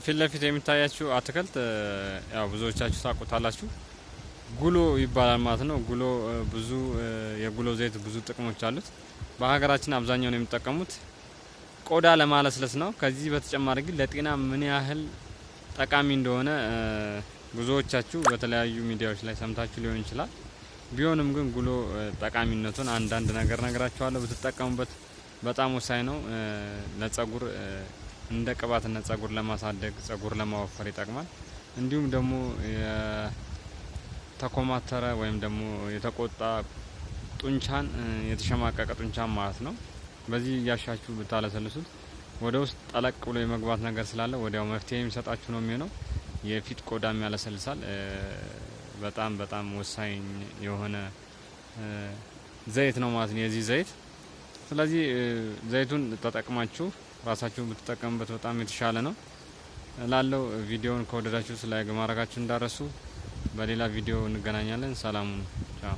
ፊት ለፊት የሚታያችሁ አትክልት ያው ብዙዎቻችሁ ታውቁታላችሁ ጉሎ ይባላል ማለት ነው። ጉሎ ብዙ የጉሎ ዘይት ብዙ ጥቅሞች አሉት። በሀገራችን አብዛኛውን የሚጠቀሙት ቆዳ ለማለስለስ ነው። ከዚህ በተጨማሪ ግን ለጤና ምን ያህል ጠቃሚ እንደሆነ ብዙዎቻችሁ በተለያዩ ሚዲያዎች ላይ ሰምታችሁ ሊሆን ይችላል። ቢሆንም ግን ጉሎ ጠቃሚነቱን አንዳንድ ነገር ነግራችኋለሁ። ብትጠቀሙበት በጣም ወሳኝ ነው። ለጸጉር እንደ ቅባትነት ጸጉር ለማሳደግ ጸጉር ለማወፈር ይጠቅማል። እንዲሁም ደግሞ የተኮማተረ ወይም ደግሞ የተቆጣ ጡንቻን የተሸማቀቀ ጡንቻን ማለት ነው በዚህ እያሻችሁ ብታለሰልሱት ወደ ውስጥ ጠለቅ ብሎ የመግባት ነገር ስላለ ወዲያው መፍትሄ የሚሰጣችሁ ነው የሚሆነው። የፊት ቆዳም ያለሰልሳል። በጣም በጣም ወሳኝ የሆነ ዘይት ነው ማለት ነው የዚህ ዘይት። ስለዚህ ዘይቱን ተጠቅማችሁ ራሳችሁ ብትጠቀሙበት በጣም የተሻለ ነው ላለው። ቪዲዮውን ከወደዳችሁ ላይክ ማድረጋችሁ እንዳረሱ። በሌላ ቪዲዮ እንገናኛለን። ሰላሙን ቻው።